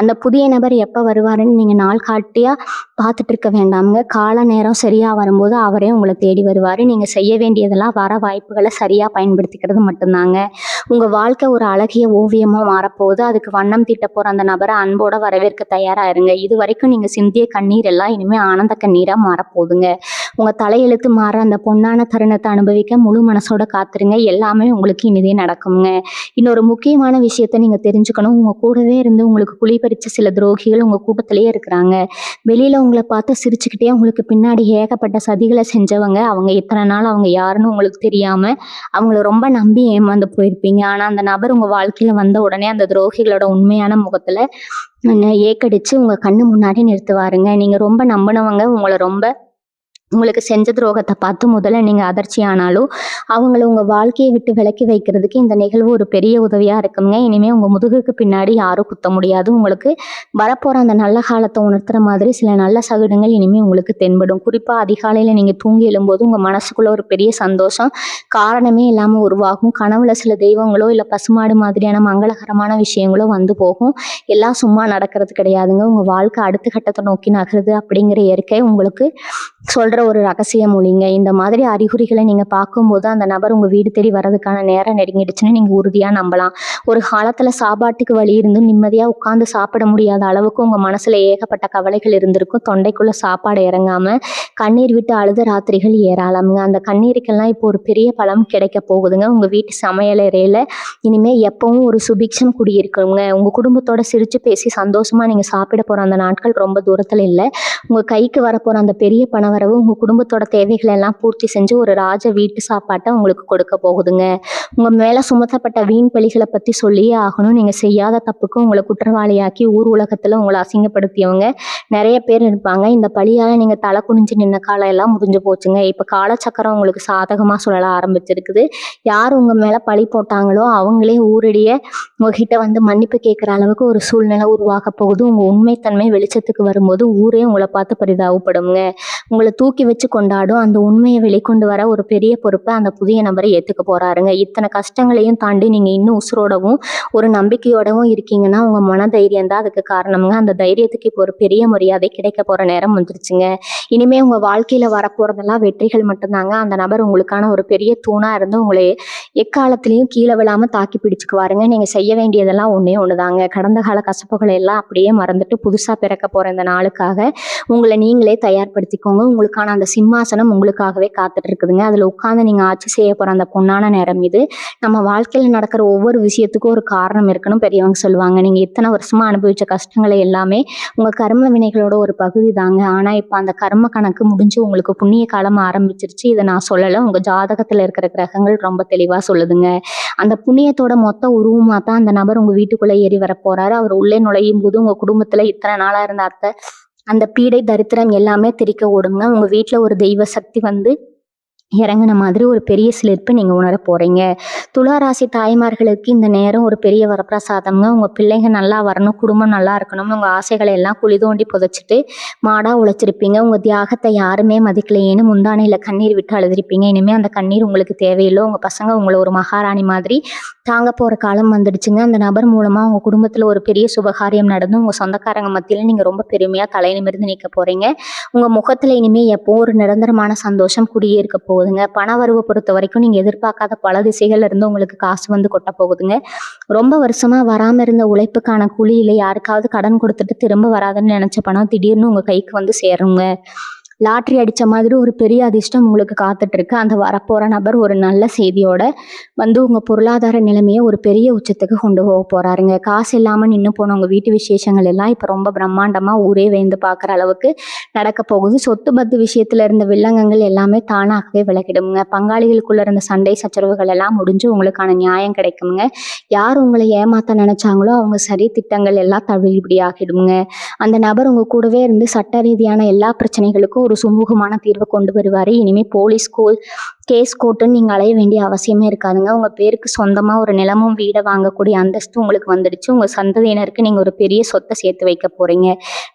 S1: அந்த புதிய நபர் எப்போ வருவாருன்னு நீங்கள் நாள் காட்டியாக பார்த்துட்டு இருக்க வேண்டாமுங்க. கால நேரம் சரியாக வரும்போது அவரே உங்களை தேடி வருவார். நீங்கள் செய்ய வேண்டியதெல்லாம் வர வாய்ப்புகளை சரியாக பயன்படுத்திக்கிறது மட்டும்தாங்க. உங்கள் வாழ்க்கை ஒரு அழகிய ஓவியமாக மாறப்போகுது. அதுக்கு வண்ணம் தீட்ட போகிற அந்த நபரை அன்போட வரவேற்க தயாராக இருங்க. இது வரைக்கும் நீங்கள் சிந்திய கண்ணீர் எல்லாம் இனிமேல் ஆனந்த கண்ணீராக மாறப்போகுதுங்க. உங்கள் தலையெழுத்து மாற அந்த பொன்னான தருணத்தை அனுபவிக்க முழு மனசோட காத்துருங்க. எல்லாமே உங்களுக்கு இனிதே நடக்குங்க. இன்னொரு முக்கியமான விஷயத்த நீங்கள் தெரிஞ்சுக்கணும். உங்கள் கூடவே இருந்து உங்களுக்கு குழி பறிச்ச சில துரோகிகள் உங்கள் கூட்டத்திலேயே இருக்கிறாங்க. வெளியில் உங்களை பார்த்து சிரிச்சுக்கிட்டே உங்களுக்கு பின்னாடி ஏகப்பட்ட சதிகளை செஞ்சவங்க. அவங்க இத்தனை நாள் அவங்க யாருன்னு உங்களுக்கு தெரியாமல் அவங்கள ரொம்ப நம்பி ஏமாந்து போயிருப்பீங்க. ஆனால் அந்த நபர் உங்கள் வாழ்க்கையில் வந்த உடனே அந்த துரோகிகளோட உண்மையான முகத்தில் ஏக்கடிச்சு உங்கள் கண்ணு முன்னாடி நிறுத்துவாருங்க. நீங்கள் ரொம்ப நம்பினவங்க உங்களுக்கு செஞ்ச துரோகத்தை பார்த்து முதல்ல நீங்கள் அதிர்ச்சி ஆனாலும் அவங்கள உங்கள் வாழ்க்கையை விட்டு விலக்கி வைக்கிறதுக்கு இந்த நிகழ்வு ஒரு பெரிய உதவியாக இருக்குங்க. இனிமேல் உங்கள் முதுகுக்கு பின்னாடி யாரும் குத்த முடியாது. உங்களுக்கு வரப்போகிற அந்த நல்ல காலத்தை உணர்த்துற மாதிரி சில நல்ல சகுனங்கள் இனிமேல் உங்களுக்கு தென்படும். குறிப்பாக அதிகாலையில் நீங்கள் தூங்கி எழும்போது உங்கள் மனசுக்குள்ளே ஒரு பெரிய சந்தோஷம் காரணமே இல்லாமல் உருவாகும். கனவுல சில தெய்வங்களோ இல்லை பசுமாடு மாதிரியான மங்களகரமான விஷயங்களோ வந்து போகும். எல்லாம் சும்மா நடக்கிறது கிடையாதுங்க. உங்கள் வாழ்க்கை அடுத்த கட்டத்தை நோக்கி நகருது அப்படிங்கிற இயற்கை உங்களுக்கு சொல்கிற ஒரு ரகசிய மொழிங்க. இந்த மாதிரி அறிகுறிகளை நீங்கள் பார்க்கும்போது அந்த நபர் உங்கள் வீடு தேடி வர்றதுக்கான நேரம் நெருங்கிடுச்சுன்னு நீங்கள் உறுதியாக நம்பலாம். ஒரு காலத்தில் சாப்பாட்டுக்கு வழி இருந்தும் நிம்மதியாக உட்காந்து சாப்பிட முடியாத அளவுக்கு உங்கள் மனசில் ஏகப்பட்ட கவலைகள் இருந்திருக்கும். தொண்டைக்குள்ளே சாப்பாடு இறங்காமல் கண்ணீர் விட்டு அழுத ராத்திரிகள் ஏராளமுங்க. அந்த கண்ணீருக்கெல்லாம் இப்போ ஒரு பெரிய பலம் கிடைக்க போகுதுங்க. உங்கள் வீட்டு சமையலறையில் இனிமேல் எப்பவும் ஒரு சுபிக்ஷம் குடியிருக்குங்க. உங்கள் குடும்பத்தோட சிரித்து பேசி சந்தோஷமாக நீங்கள் சாப்பிட போகிற அந்த நாட்கள் ரொம்ப தூரத்தில் இல்லை. உங்கள் கைக்கு வரப்போகிற அந்த பெரிய பணவரவு உங்க குடும்பத்தோட தேவைகளை எல்லாம் பூர்த்தி செஞ்சு ஒரு ராஜ வீட்டு சாப்பாட்டை உங்களுக்கு கொடுக்க போகுதுங்க. உங்க மேல சுமத்தப்பட்ட வீண் பழிகளை பத்தி சொல்லியே ஆகணும். நீங்க செய்யாத தப்புக்கு உங்களை குற்றவாளியாக்கி ஊர் உலகத்துல உங்களை அசிங்கப்படுத்தியவங்க நிறைய பேர் இருப்பாங்க. இந்த பழியால நீங்க தலை குனிஞ்சு நின்ன காலம் எல்லாம் முடிஞ்சு போச்சுங்க. இப்ப காலச்சக்கரம் உங்களுக்கு சாதகமா சுழல ஆரம்பிச்சிருக்குது. யார் உங்க மேல பழி போட்டாங்களோ அவங்களே ஊரடிய உங்ககிட்ட வந்து மன்னிப்பு கேட்கிற அளவுக்கு ஒரு சூழ்நிலை உருவாக போகுது. உங்க உண்மைத்தன்மை வெளிச்சத்துக்கு வரும்போது ஊரே உங்களை பார்த்து பரிதாபப்படுங்க. உங்களை தூக்கி வச்சு கொண்டாடும். அந்த உண்மையை வெளிக்கொண்டு வர ஒரு பெரிய பொறுப்பை அந்த புதிய நபரை ஏத்துக்க போறாருங்க. இத்தனை கஷ்டங்களையும் தாண்டி நீங்க இன்னும் உசுரோடவும் ஒரு நம்பிக்கையோடவும் இருக்கீங்கன்னா உங்க மன தைரியம் தான் அதுக்கு காரணமுங்க. அந்த தைரியத்துக்கு இப்போ ஒரு பெரிய மரியாதை கிடைக்க போற நேரம் வந்துருச்சுங்க. இனிமே உங்க வாழ்க்கையில வரப்போறதெல்லாம் வெற்றிகள் மட்டும்தாங்க. அந்த நபர் உங்களுக்கான ஒரு பெரிய தூணா இருந்து உங்களை எக்காலத்திலையும் கீழே விழாம தாக்கி பிடிச்சுக்குவாருங்க. நீங்க செய்ய வேண்டியதெல்லாம் ஒண்ணே ஒண்ணுதாங்க. கடந்த கால கசப்புகளை எல்லாம் அப்படியே மறந்துட்டு புதுசா பிறக்க போற இந்த நாளுக்காக உங்களை நீங்களே தயார்படுத்திக்கோங்க. உங்களுக்கான அந்த சிம்மாசனம் உங்களுக்காகவே காத்துட்டு இருக்குதுங்க. அதுல உட்கார்ந்து நீங்க ஆட்சி செய்ய போற அந்த பொன்னான நேரம் இது. நம்ம வாழ்க்கையில நடக்கிற ஒவ்வொரு விஷயத்துக்கும் ஒரு காரணம் இருக்கணும் பெரியவங்க சொல்லுவாங்க. நீங்க இத்தனை வருஷமா அனுபவிச்ச கஷ்டங்களை எல்லாமே உங்க கர்ம வினைகளோட ஒரு பகுதி தாங்க. ஆனா இப்ப அந்த கர்ம கணக்கு முடிஞ்சு உங்களுக்கு புண்ணிய காலம் ஆரம்பிச்சிருச்சு. இதை நான் சொல்லல, உங்க ஜாதகத்துல இருக்கிற கிரகங்கள் ரொம்ப தெளிவா சொல்லுதுங்க. அந்த புண்ணியத்தோட மொத்த உருவமா தான் அந்த நபர் உங்க வீட்டுக்குள்ள ஏறி வர போறாரு. அவர் உள்ளே நுழையும் போது உங்க குடும்பத்துல இத்தனை நாளா இருந்த அந்த பீடை தரித்திரம் எல்லாமே திரிக்க ஓடுங்க. உங்க வீட்டுல ஒரு தெய்வ சக்தி வந்து இறங்குன மாதிரி ஒரு பெரிய சிலிர்ப்பு நீங்க உணர போறீங்க. துளாராசி தாய்மார்களுக்கு இந்த நேரம் ஒரு பெரிய வரப்பிரசாதம்ங்க. உங்க பிள்ளைங்க நல்லா வரணும், குடும்பம் நல்லா இருக்கணும், உங்க ஆசைகளை எல்லாம் குழி தோண்டி புதைச்சிட்டு மாடா உழைச்சிருப்பீங்க. உங்க தியாகத்தை யாருமே மதிக்கலையேன்னு முந்தானையில கண்ணீர் விட்டு அழுதிருப்பீங்க. இனிமே அந்த கண்ணீர் உங்களுக்கு தேவையில்லை. உங்க பசங்க உங்களை ஒரு மகாராணி மாதிரி தாங்க போற காலம் வந்துடுச்சுங்க. அந்த நபர் மூலமா உங்க குடும்பத்துல ஒரு பெரிய சுபகாரியம் நடந்து உங்க சொந்தக்காரங்க மத்தியில நீங்க ரொம்ப பெருமையா தலை நிமிர்ந்து நிற்க போறீங்க. உங்க முகத்துல இனிமே எப்போ ஒரு நிரந்தரமான சந்தோஷம் குடியேற்க போகுதுங்க. பண வரவை பொறுத்த வரைக்கும் நீங்க எதிர்பார்க்காத பல திசைகள்ல இருந்து உங்களுக்கு காசு வந்து கொட்ட போகுதுங்க. ரொம்ப வருஷமா வராம இருந்த உழைப்புக்கான கூலியில யாருக்காவது கடன் கொடுத்துட்டு திரும்ப வராதுன்னு நினைச்ச பணம் திடீர்னு உங்க கைக்கு வந்து சேருங்க. லாட்ரி அடிச்ச மாதிரி ஒரு பெரிய அதிர்ஷ்டம் உங்களுக்கு காத்துட்டு இருக்கு. அந்த வரப்போற நபர் ஒரு நல்ல செய்தியோட வந்து உங்க பொருளாதார நிலைமையை ஒரு பெரிய உச்சத்துக்கு கொண்டு போக போறாருங்க. காசு இல்லாம நின்று போன உங்க வீட்டு விசேஷங்கள் எல்லாம் இப்ப ரொம்ப பிரம்மாண்டமா ஊரே வேந்து பாக்குற அளவுக்கு நடக்க போகுது. சொத்து பத்து விஷயத்துல இருந்த வில்லங்கங்கள் எல்லாமே தானாகவே விலகிடுங்க. பங்காளிகளுக்குள்ள இருந்த சண்டை சச்சரவுகள் எல்லாம் முடிஞ்சு உங்களுக்கான நியாயம் கிடைக்குங்க. யார் உங்களை ஏமாத்த நினைச்சாங்களோ அவங்க சரி திட்டங்கள் எல்லாம் தவிடுபடி ஆகிடுங்க. அந்த நபர் உங்க கூடவே இருந்து சட்ட ரீதியான எல்லா பிரச்சனைகளுக்கும் ஒரு சுமூகமான தீர்வை கொண்டு வருவாரு. இனிமே போலீஸ் கேஸ் கோர்ட்டுன்னு நீங்க அலைய வேண்டிய அவசியமே இருக்காதுங்க. உங்க பேருக்கு சொந்தமா ஒரு நிலமும் வீடை வாங்கக்கூடிய அந்தஸ்து உங்களுக்கு வந்துடுச்சு. உங்க சந்ததியினருக்கு நீங்க ஒரு பெரிய சொத்தை சேர்த்து வைக்க போறீங்க.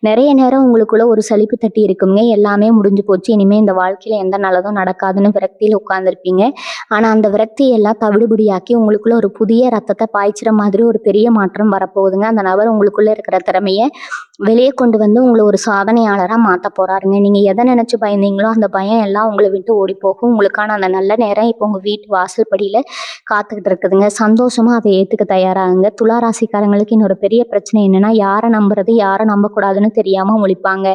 S1: நிறைய நேரம் உங்களுக்குள்ள ஒரு சலிப்பு தட்டி இருக்குங்க. எல்லாமே முடிஞ்சு போச்சு, இனிமே இந்த வாழ்க்கையில எந்த நல்லதும் நடக்காதுன்னு விரக்தியில உட்கார்ந்துருப்பீங்க. ஆனா அந்த விரக்தியை எல்லாம் தவிடுபடியாக்கி உங்களுக்குள்ள ஒரு புதிய ரத்தத்தை பாய்ச்சிற மாதிரி ஒரு பெரிய மாற்றம் வரப்போகுதுங்க. அந்த நபர் உங்களுக்குள்ள இருக்கிற திறமைய வெளியே கொண்டு வந்து உங்களை ஒரு சாதனையாளரா மாத்த போறாருங்க. நீங்க எதை நினைச்சு பயந்தீங்களோ அந்த பயம் எல்லாம் உங்களை விட்டு ஓடி போகும். உங்களுக்கான அந்த நல்ல நேரம் இப்போ உங்க வீட்டு வாசல் படியில காத்துக்கிட்டு இருக்குதுங்க. சந்தோஷமா அதை ஏத்துக்க தயாராகுங்க. துளாராசிக்காரங்களுக்கு இன்னொரு பெரிய பிரச்சனை என்னன்னா, யாரை நம்புறது யாரை நம்பக்கூடாதுன்னு தெரியாம முழிப்பாங்க.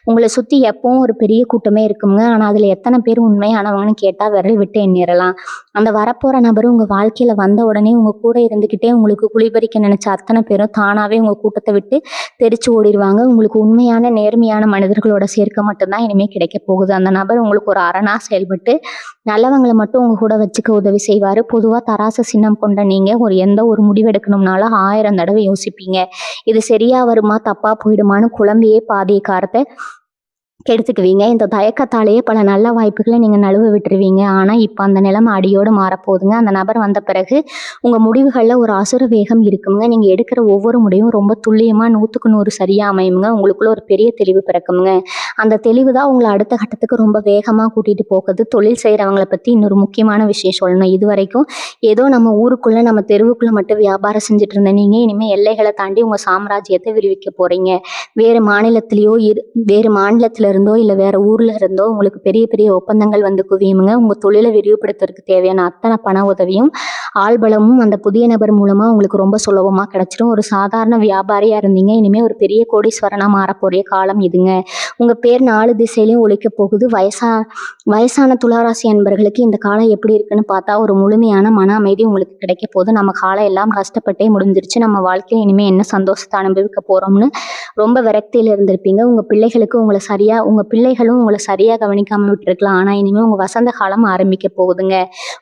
S1: உங்களை சுத்தி எப்பவும் ஒரு பெரிய கூட்டமே இருக்குங்க. ஆனா அதுல எத்தனை பேர் உண்மையானவங்கன்னு கேட்டா விரல் விட்டு எண்ணிடலாம். அந்த வரப்போற நபர் உங்க வாழ்க்கையில வந்த உடனே உங்க கூட இருந்துகிட்டே உங்களுக்கு குளிபறிக்க நினைச்ச அத்தனை பேரும் தானாவே உங்க கூட்டத்தை விட்டு தெரிச்சு ஓடிடுவாங்க. உங்களுக்கு உண்மையான நேர்மையான மனிதர்களோட சேர்க்க மட்டும்தான் இனிமே கிடைக்க போகுது. அந்த நபர் உங்களுக்கு ஒரு அரணா செயல்பட்டு நல்லவங்களை மட்டும் உங்க கூட வச்சுக்க உதவி செய்வாரு. பொதுவா தராசு சின்னம் கொண்ட நீங்க எந்த ஒரு முடிவெடுக்கணும்னாலும் 1000 தடவை யோசிப்பீங்க. இது சரியா வருமா தப்பா போயிடுமான்னு குழம்பியே பாதிய காரத்தை கெடுத்துக்குவீங்க. இந்த தயக்கத்தாலேயே பல நல்ல வாய்ப்புகளை நீங்க நழுவ விட்டுருவீங்க. ஆனா இப்ப அந்த நிலைமை அடியோடு மாறப்போகுதுங்க. அந்த நபர் வந்த பிறகு உங்க முடிவுகள்ல ஒரு அசுர வேகம் இருக்குங்க. நீங்க எடுக்கிற ஒவ்வொரு முடிவும் ரொம்ப துல்லியமா 100க்கு 100 சரியா அமையுங்க. உங்களுக்குள்ள ஒரு பெரிய தெளிவு பிறக்குங்க. அந்த தெளிவு தான் உங்களை அடுத்த கட்டத்துக்கு ரொம்ப வேகமா கூட்டிட்டு போகுது. தொழில் செய்யறவங்களை பத்தி இன்னொரு முக்கியமான விஷயம் சொல்லணும். இது வரைக்கும் ஏதோ நம்ம ஊருக்குள்ள நம்ம தெருவுக்குள்ள மட்டும் வியாபாரம் செஞ்சுட்டு இருந்த நீங்க இனிமே எல்லைகளை தாண்டி உங்க சாம்ராஜ்யத்தை விரிவிக்க போறீங்க. வேறு மாநிலத்துல இருந்தோ இல்ல வேற ஊர்ல இருந்தோ உங்களுக்கு பெரிய பெரிய ஒப்பந்தங்கள் வந்து குவியுமுங்க. உங்க தொழிலை விரிவுபடுத்துறதுக்கு தேவையான அத்தனை பண உதவியும் ஆள்பலமும் அந்த புதிய நபர் மூலமா உங்களுக்கு ரொம்ப சுலபமா கிடைச்சிடும். ஒரு சாதாரண வியாபாரியா இருந்தீங்க, இனிமே ஒரு பெரிய கோடீஸ்வரனா மாறப்போற காலம் இதுங்க. உங்க பேர் 4 திசையிலயும் ஒலிக்கப் போகுது. வயசான துளாராசி அன்பர்களுக்கு இந்த காலம் எப்படி இருக்குன்னு பார்த்தா ஒரு முழுமையான மன அமைதி உங்களுக்கு கிடைக்க போகுது. நம்ம காலம் எல்லாம் கஷ்டப்பட்டே முடிஞ்சிருச்சு. நம்ம வாழ்க்கையில இனிமே என்ன சந்தோஷத்தை அனுபவிக்க போறோம்னு ரொம்ப விரக்தியில இருந்திருப்பீங்க. உங்க பிள்ளைகளும் உங்களை சரியா கவனிக்காம விட்டுருக்கலாம். ஆனா இனிமே உங்க வசந்த காலம் ஆரம்பிக்க போகுதுங்க.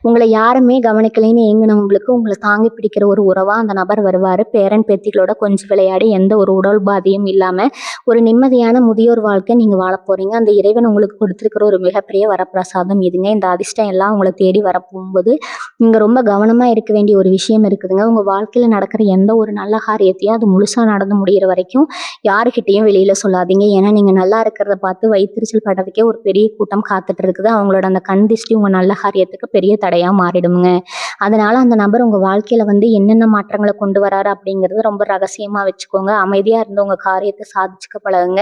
S1: உங்களை யாருமே கவனிக்கலைன்னு ஏங்குனவங்களுக்கு உங்களை தாங்கி பிடிக்கிற ஒரு உறவா அந்த நபர் வருவாரு. பேரன் பேத்திகளோட கொஞ்சம் விளையாடி எந்த ஒரு உடல் பாதியும் இல்லாம ஒரு நிம்மதியான முதியோர் வாழ்க்கை நீங்க வாழ போறீங்க. அந்த இறைவன் உங்களுக்கு கொடுத்திருக்கிற ஒரு மிகப்பெரிய வரப்பிரசாதம் இதுங்க. இந்த அதிர்ஷ்டம் எல்லாம் உங்களை தேடி வரப்போகும்போது நீங்க ரொம்ப கவனமா இருக்க வேண்டிய ஒரு விஷயம் இருக்குதுங்க. உங்க வாழ்க்கையில நடக்கிற எந்த ஒரு நல்ல காரியத்தையும் அது முழுசா நடந்து முடிகிற வரைக்கும் யாருக்கிட்டையும் வெளியில சொல்லாதீங்க. ஏன்னா நீங்க நல்லா இருக்கிறத பார்த்து வயிற்றுச்சல் படுறதுக்கே ஒரு பெரிய கூட்டம் காத்துட்டு இருக்குது. அவங்களோட அந்த கண் திஷ்டி உங்க நல்ல காரியத்துக்கு பெரிய தடையா மாறிடுங்க. அதனால அந்த நபர் உங்க வாழ்க்கையில என்னென்ன மாற்றங்களை கொண்டு வராரு அப்படிங்கறது ரொம்ப ரகசியமா வச்சுக்கோங்க. அமைதியா இருந்து உங்க காரியத்தை சாதிச்சுக்க பழகுங்க.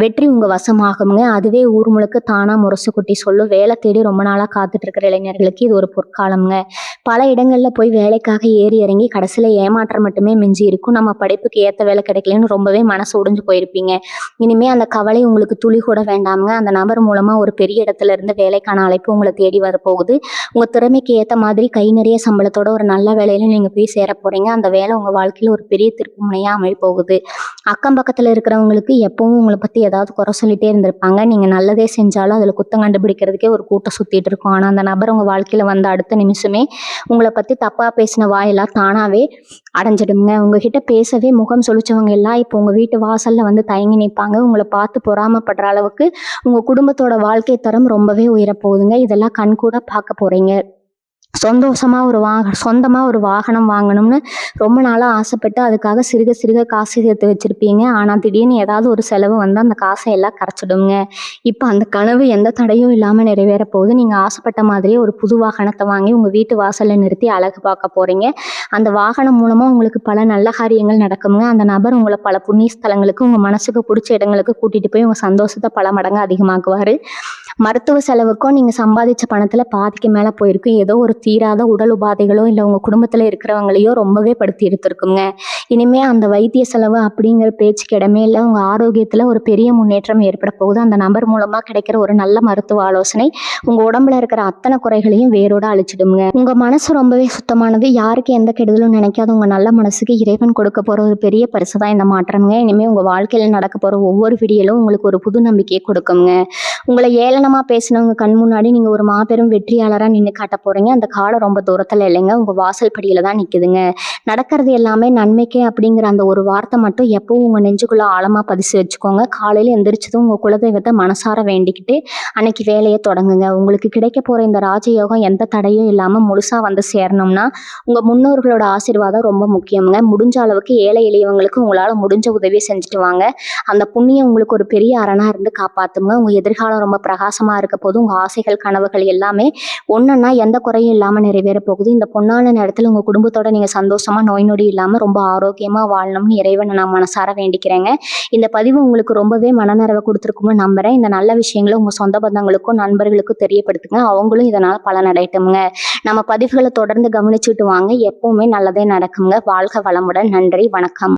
S1: வெற்றி உங்க வசமாகுங்க. அதுவே ஊர் முழுக்க தானா முரசு கொட்டி சொல்லும். வேலை தேடி ரொம்ப நாளா காத்துட்டு இருக்கிற இளைஞர்களுக்கு இது ஒரு பொற்காலம்ங்க. பல இடங்கள்ல போய் வேலைக்காக ஏறி இறங்கி கடைசியில ஏமாற்றம் மட்டுமே மிஞ்சி இருக்கும். நம்ம படிப்புக்கு ஏத்த வேலை கிடைக்கலன்னு ரொம்பவே மனசு உடைஞ்சு போயிருப்பீங்க. இனிமே அந்த கவலை உங்களுக்கு துளி கூட வேண்டாமுங்க. அந்த நபர் மூலமா ஒரு பெரிய இடத்துல இருந்து வேலைக்கான அழைப்பு உங்களை தேடி வரப்போகுது. உங்க திறமைக்கு ஏத்த மாதிரி கை நிறைய சம்பளத்தோட ஒரு நல்ல வேலையில நீங்க போய் சேர போறீங்க. அந்த வேலை உங்க வாழ்க்கையில ஒரு பெரிய திருப்பு முனையா அமைய போகுது. அக்கம் பக்கத்துல இருக்கிறவங்களுக்கு எப்பவும் உங்களை பத்தி ஏதாவது குறை சொல்லிட்டே இருந்திருப்பாங்க. நீங்க நல்லதே செஞ்சாலும் அதுல குத்தம் கண்டுபிடிக்கிறதுக்கே ஒரு கூட்டம் சுத்திட்டு இருக்கும். ஆனா அந்த நபர் உங்க வாழ்க்கையில வந்த அடுத்த நிமிஷமே உங்களை பத்தி தப்பா பேசின வாயெல்லாம் தானாவே அடைஞ்சிடுங்க. உங்ககிட்ட பேசவே முகம் சொலிச்சவங்க எல்லாம் இப்போ உங்க வீட்டு வாசல்ல தயங்கி நிற்பாங்க. உங்களை பார்த்து பொறாமப்படுற அளவுக்கு உங்க குடும்பத்தோட வாழ்க்கை தரம் ரொம்பவே உயரப்போகுதுங்க. இதெல்லாம் கண் கூட பார்க்க போறீங்க. சொந்தமா ஒரு வாகனம் வாங்கணும்னு ரொம்ப நாளா ஆசைப்பட்டு அதுக்காக சிறுக சிறுக காசு சேர்த்து வச்சிருப்பீங்க. ஆனா திடீர்னு ஏதாவது ஒரு செலவு அந்த காசை எல்லாம் கரைச்சிடுங்க. இப்ப அந்த கனவு எந்த தடையும் இல்லாம நிறைவேற போகுது. நீங்க ஆசைப்பட்ட மாதிரியே ஒரு புது வாகனத்தை வாங்கி உங்க வீட்டு வாசல்ல நிறுத்தி அழகு பார்க்க போறீங்க. அந்த வாகனம் மூலமா உங்களுக்கு பல நல்ல காரியங்கள் நடக்குங்க. அந்த நபர் உங்களை பல புண்ணிய ஸ்தலங்களுக்கு உங்க மனசுக்கு பிடிச்ச இடங்களுக்கு கூட்டிட்டு போய் உங்க சந்தோஷத்தை பல மடங்கு அதிகமாக்குவாரு. மருத்துவ செலவுக்கும் நீங்க சம்பாதிச்ச பணத்துல பாதிக்கு மேல போயிருக்கும். ஏதோ ஒரு தீராத உடல் உபாதைகளோ இல்ல உங்க குடும்பத்துல இருக்கிறவங்களையோ ரொம்பவே படுத்தி எடுத்திருக்குங்க. இனிமே அந்த வைத்திய செலவு அப்படிங்கிற பேச்சுக்கு இடமே இல்லை. உங்க ஆரோக்கியத்துல ஒரு பெரிய முன்னேற்றம் ஏற்பட போகுது. அந்த நபர் மூலமா கிடைக்கிற ஒரு நல்ல மருத்துவ ஆலோசனை உங்க உடம்புல இருக்கிற அத்தனை குறைகளையும் வேரோட அழிச்சிடுங்க. உங்க மனசு ரொம்பவே சுத்தமானது. யாருக்கு எந்த கெடுதலும் நினைக்காத உங்க நல்ல மனசுக்கு இறைவன் கொடுக்க போற ஒரு பெரிய பரிசு தான் இந்த மாற்றம்ங்க. இனிமே உங்க வாழ்க்கையில நடக்க போற ஒவ்வொரு விடியலும் உங்களுக்கு ஒரு புது நம்பிக்கையை கொடுக்குங்க. உங்களை ஏளனமா பேசினவங்க கண் முன்னாடி நீங்க ஒரு மாபெரும் வெற்றியாளரா நின்று காட்ட போறீங்க. அந்த காலம் ரொம்ப தூரத்துல இல்லைங்க, உங்க வாசல் படியில தான் நிக்குதுங்க. நடக்கிறது எல்லாமே நன்மைக்கே அப்படிங்கிற அந்த ஒரு வார்த்தை மட்டும் எப்பவும் உங்க நெஞ்சுக்குள்ள ஆழமா பதிச்சு வச்சுக்கோங்க. காலையில எந்திரிச்சதும் உங்க குலதெய்வத்தை மனசார வேண்டிக்கிட்டு அன்னைக்கு வேலையை தொடங்குங்க. உங்களுக்கு கிடைக்க போற இந்த ராஜயோகம் எந்த தடையும் இல்லாம முழுசா சேரணும்னா உங்க முன்னோர்களோட ஆசீர்வாதம் ரொம்ப முக்கியம்ங்க. முடிஞ்ச அளவுக்கு ஏழை எளியவங்களுக்கு உங்களால முடிஞ்ச உதவியை செஞ்சுட்டு வாங்க. அந்த புண்ணியம் உங்களுக்கு ஒரு பெரிய அரணா இருந்து காப்பாத்துங்க. உங்க எதிர்காலம் ரொம்ப பிரகாசமா இருக்க போது. உங்க ஆசைகள் கனவுகள் எல்லாமே ஒண்ணுன்னா எந்த குறையும் இல்லாம நிறைவேற போகுது. இந்த பொன்னான நேரத்துல உங்க குடும்பத்தோட நீங்க சந்தோஷமா நோய் நொடி இல்லாம ரொம்ப ஆரோக்கியமா வாழணும்னு இறைவனை நான் மனசார வேண்டிக்கிறேங்க. இந்த பதிவு உங்களுக்கு ரொம்பவே மனநிறைவை கொடுத்துருக்கும்னு நம்புறேன். இந்த நல்ல விஷயங்களை உங்க சொந்த பந்தங்களுக்கும் நண்பர்களுக்கும் தெரியப்படுத்துங்க. அவங்களும் இதனால பலனடையட்டுங்க. நம்ம பதிவுகளை தொடர்ந்து கவனிச்சுட்டு வாங்க. எப்பவுமே நல்லதே நடக்குங்க. வாழ்க வளமுடன். நன்றி, வணக்கம்.